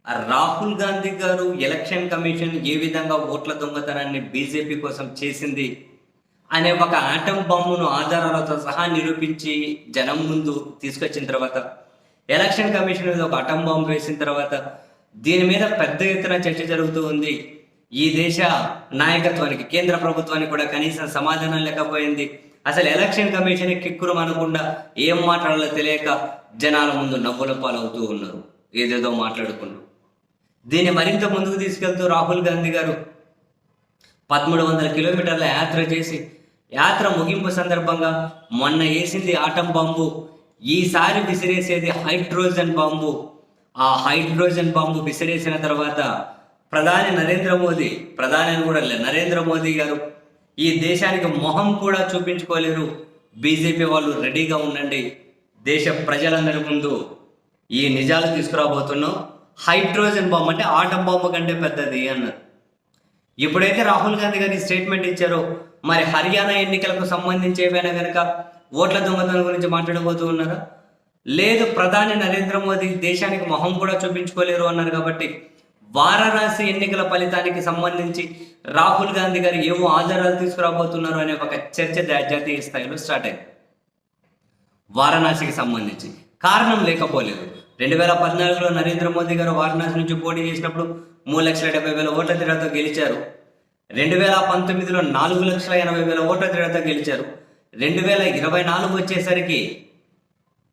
రాహుల్ గాంధీ గారు election commission ఏ విధంగా ఓట్ల దొంగతనాన్ని బీజేపీ కోసం చేసింది అనే ఒక ఆటం బాంబును ఆధారాలతో సహా నిరూపించి జనం ముందు తీసుకొచ్చిన తర్వాత, ఎలక్షన్ కమిషన్ మీద ఒక ఆటం బాంబు వేసిన తర్వాత దీని మీద పెద్ద ఎత్తున చర్చ జరుగుతూ ఉంది. ఈ దేశ నాయకత్వానికి, కేంద్ర ప్రభుత్వానికి కూడా కనీసం సమాధానం లేకపోయింది. అసలు ఎలక్షన్ కమిషన్ కిక్కురు అనకుండా ఏం మాట్లాడాలో తెలియక జనాల ముందు నవ్వుల పాలవుతూ ఉన్నారు, ఏదేదో మాట్లాడుకుంటూ. దీన్ని మరింత ముందుకు తీసుకెళ్తూ రాహుల్ గాంధీ గారు 1300 కిలోమీటర్ల యాత్ర చేసి, యాత్ర ముగింపు సందర్భంగా మొన్న వేసింది ఆటం బాంబు, ఈసారి విసిరేసేది హైడ్రోజన్ బాంబు. ఆ హైడ్రోజన్ బాంబు విసిరేసిన తర్వాత ప్రధాని నరేంద్ర మోదీ గారు ఈ దేశానికి మొహం కూడా చూపించుకోలేరు, బీజేపీ వాళ్ళు రెడీగా ఉండండి, దేశ ప్రజలందరి ముందు ఈ నిజాలు తీసుకురాబోతున్నాం, హైడ్రోజన్ బాంబు అంటే ఆటం బాంబు కంటే పెద్దది అన్నారు. ఇప్పుడైతే రాహుల్ గాంధీ గారి స్టేట్మెంట్ ఇచ్చారో, మరి హర్యానా ఎన్నికలకు సంబంధించి ఏమైనా కనుక ఓట్ల దొంగతనం గురించి మాట్లాడబోతూ ఉన్నారా? లేదు, ప్రధాని నరేంద్ర మోదీ దేశానికి మొహం కూడా చూపించుకోలేరు అన్నారు. కాబట్టి వారణాసి ఎన్నికల ఫలితానికి సంబంధించి రాహుల్ గాంధీ గారు ఏవో ఆధారాలు తీసుకురాబోతున్నారు అనే ఒక చర్చ జాతీయ స్థాయిలో స్టార్ట్ అయింది. వారణాసికి సంబంధించి కారణం లేకపోలేదు. 2014లో నరేంద్ర మోదీ గారు వారణాసి నుంచి పోటీ చేసినప్పుడు 3,70,000 ఓట్ల తేడాతో గెలిచారు. 2019లో 4,80,000 ఓట్ల తేడాతో గెలిచారు. 2024 వచ్చేసరికి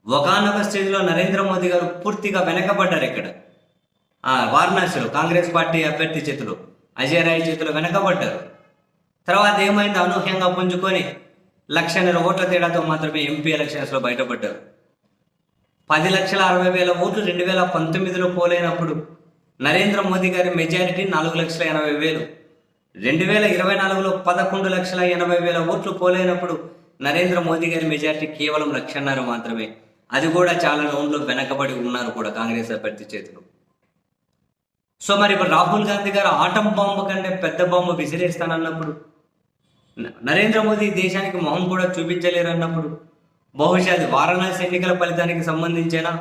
ఒకానొక స్టేజ్లో నరేంద్ర మోదీ గారు పూర్తిగా వెనకబడ్డారు. ఇక్కడ వారణాసిలో కాంగ్రెస్ పార్టీ అభ్యర్థి చేతులు, అజయ్ రాయ్ చేతులు వెనకబడ్డారు. తర్వాత ఏమైంది, అనూహ్యంగా పుంజుకొని 1,00,000 ఓట్ల తేడాతో మాత్రమే ఎంపీ ఎలక్షన్స్లో బయటపడ్డారు. 10,60,000 ఓట్లు 2019లో పోలైనప్పుడు నరేంద్ర మోదీ గారి మెజారిటీ 4,80,000. 2024లో 11,80,000 ఓట్లు పోలైనప్పుడు నరేంద్ర మోదీ గారి మెజారిటీ కేవలం 1,50,000 మాత్రమే. అది కూడా చాలా రౌండ్లో వెనకబడి ఉన్నారు కూడా కాంగ్రెస్ అభ్యర్థి చేతులు. సో మరి ఇప్పుడు రాహుల్ గాంధీ గారు ఆటం బాంబు కంటే పెద్ద బాంబు విసిరేస్తానన్నప్పుడు, నరేంద్ర మోదీ దేశానికి మొహం కూడా చూపించలేరు అన్నప్పుడు, బహుశా అది వారణాసి ఎన్నికల ఫలితానికి సంబంధించేనా?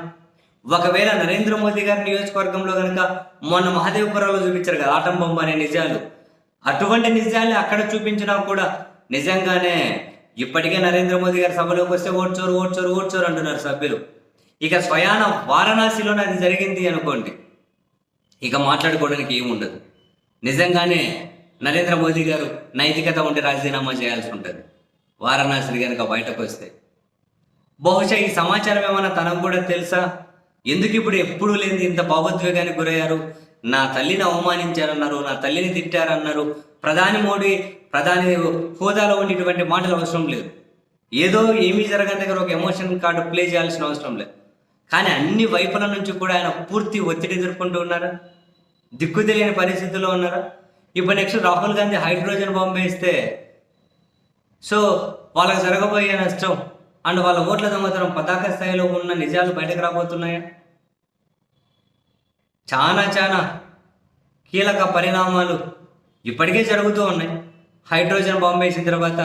ఒకవేళ నరేంద్ర మోదీ గారి నియోజకవర్గంలో కనుక మొన్న మహదేవ్పురంలో చూపించారు కదా ఆటం బాంబు అనే నిజాలు, అటువంటి నిజాన్ని అక్కడ చూపించినా కూడా నిజంగానే ఇప్పటికే నరేంద్ర మోదీ గారి సభలోకి వస్తే ఓడ్చోరు అంటున్నారు సభ్యులు. ఇక స్వయాన వారణాసిలోనే అది జరిగింది అనుకోండి, ఇక మాట్లాడుకోవడానికి ఏముండదు. నిజంగానే నరేంద్ర మోదీ గారు నైతికత ఉంటే రాజీనామా చేయాల్సి ఉంటుంది వారణాసి కనుక బయటకు వస్తే. బహుశా ఈ సమాచారం ఏమైనా తనకు కూడా తెలుసా? ఎందుకు ఇప్పుడు ఎప్పుడు లేని ఇంత భావోద్వేగానికి గురయ్యారు? నా తల్లిని అవమానించారన్నారు, నా తల్లిని తిట్టారన్నారు. ప్రధాని హోదాలో ఉండేటువంటి మాటలు అవసరం లేదు. ఏదో ఏమీ జరగని దగ్గర ఒక ఎమోషన్ కార్డు ప్లే చేయాల్సిన అవసరం లేదు. కానీ అన్ని వైపుల నుంచి కూడా ఆయన పూర్తి ఒత్తిడి ఎదుర్కొంటూ ఉన్నారా? దిక్కు తెలియని పరిస్థితుల్లో ఉన్నారా? ఇప్పుడు next Rahul Gandhi hydrogen bomb వేస్తే సో వాళ్ళకి జరగబోయే నష్టం అండ్ వాళ్ళ ఓట్ల దొంగతనం పతాక స్థాయిలో ఉన్న నిజాలు బయటకు రాబోతున్నాయా? చాలా కీలక పరిణామాలు ఇప్పటికే జరుగుతూ ఉన్నాయి. హైడ్రోజన్ బాంబు వేసిన తర్వాత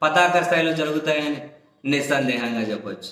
పతాక స్థాయిలో జరుగుతాయని నిస్సందేహంగా చెప్పవచ్చు.